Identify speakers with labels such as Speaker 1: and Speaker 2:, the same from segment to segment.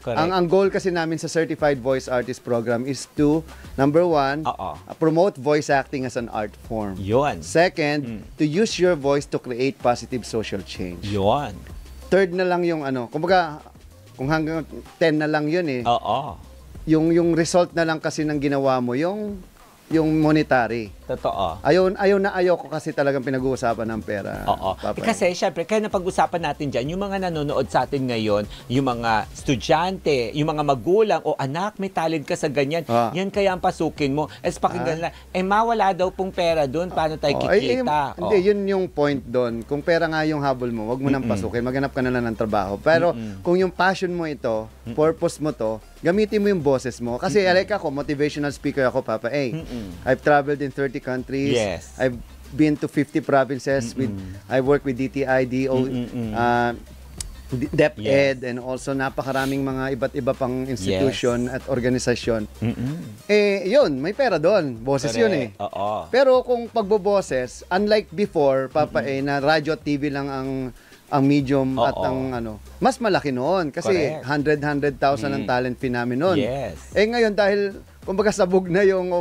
Speaker 1: Correct.
Speaker 2: Ang goal kasi namin sa Certified Voice Artist Program is to, number one, promote voice acting as an art form.
Speaker 1: Yun.
Speaker 2: Second, to use your voice to create positive social change.
Speaker 1: Yun.
Speaker 2: Third na lang yung ano, kumbaga, kung hanggang 10 na lang yun eh. Yung result na lang kasi ng ginawa mo, yung monetary.
Speaker 1: Totoo.
Speaker 2: Ayaw ko kasi talagang pinag-uusapan ng pera.
Speaker 1: Kasi syempre, kaya napag-usapan natin dyan, yung mga nanonood sa atin ngayon, yung mga estudyante, yung mga magulang, o anak, may talent ka sa ganyan, yan kaya ang pasukin mo. Pakinggan lang, mawala daw pong pera doon, paano tayo kikita?
Speaker 2: Hindi, yun yung point doon. Kung pera nga yung habol mo, wag mo nang pasukin, maghanap ka na lang ng trabaho. Pero kung yung passion mo ito, purpose mo to, gamitin mo yung boses mo. Kasi like ako, motivational speaker ako, Papa A. I've traveled in 30 countries.
Speaker 1: Yes.
Speaker 2: I've been to 50 provinces. I work with DTI, DepEd, and also napakaraming mga iba't iba pang institution at organisasyon. Yun, may pera doon. Boses yun eh. Pero kung pagboboses, unlike before, Papa A, na radyo at TV lang ang medium at ang ano, mas malaki noon kasi 100,000 ang talent fee namin noon. Ngayon dahil kumbaga sabog na yung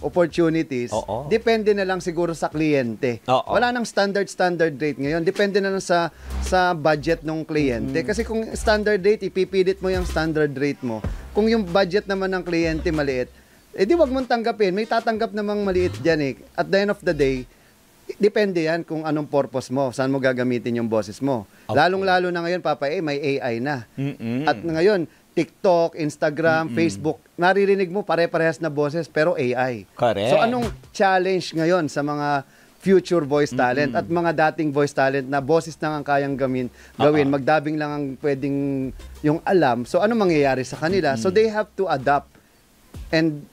Speaker 2: opportunities, depende na lang siguro sa kliyente. Wala nang standard rate ngayon. Depende na lang sa budget ng kliyente. Kasi kung standard rate, ipipilit mo yung standard rate mo. Kung yung budget naman ng kliyente maliit, di wag mong tanggapin. May tatanggap namang maliit dyan eh. At the end of the day, depende yan kung anong purpose mo, saan mo gagamitin yung boses mo. Lalong-lalo na ngayon, Papa A, may AI na. At ngayon, TikTok, Instagram, Facebook, naririnig mo pare-parehas na boses pero AI.
Speaker 1: Correct.
Speaker 2: So anong challenge ngayon sa mga future voice talent at mga dating voice talent na boses lang ang kayang gawin, magdabing lang ang pwedeng yung alam. So anong mangyayari sa kanila? So they have to adapt and,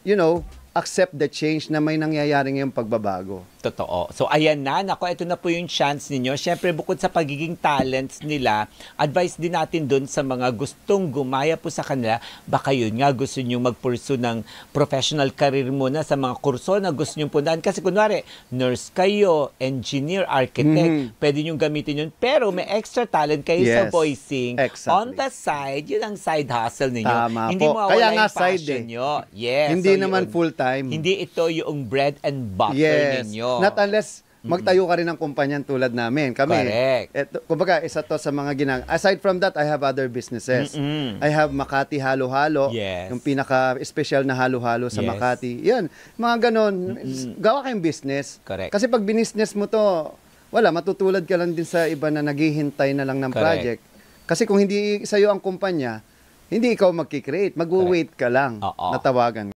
Speaker 2: accept the change na may nangyayari ngayong pagbabago.
Speaker 1: Totoo. So, ayan na. Nako, ito na po yung chance ninyo. Siyempre, bukod sa pagiging talents nila, advice din natin dun sa mga gustong gumaya po sa kanila. Baka yun nga, gusto nyo mag-pursue ng professional career muna sa mga kurso na gusto nyo pundahan. Kasi kunwari, nurse kayo, engineer, architect, pwede nyo gamitin yun. Pero may extra talent kayo sa voicing. On the side, yun ang side hustle ninyo.
Speaker 2: Tama
Speaker 1: hindi
Speaker 2: po.
Speaker 1: mawala
Speaker 2: Kaya nga
Speaker 1: yung passion nyo. Yes.
Speaker 2: Hindi naman full-time.
Speaker 1: Hindi ito yung bread and butter ninyo.
Speaker 2: Not unless magtayo ka rin ng kumpanyan tulad namin. Kami, kumbaga, isa to sa mga aside from that, I have other businesses. I have Makati Halo-Halo, yung pinaka-special na halo-halo sa Makati. Yan, mga ganon. Gawa kayong business. Kasi pag binisnes mo to, matutulad ka lang din sa iba na naghihintay na lang ng project. Kasi kung hindi sa'yo ang kumpanya, hindi ikaw magkikreate, mag-wait ka lang na tawagan.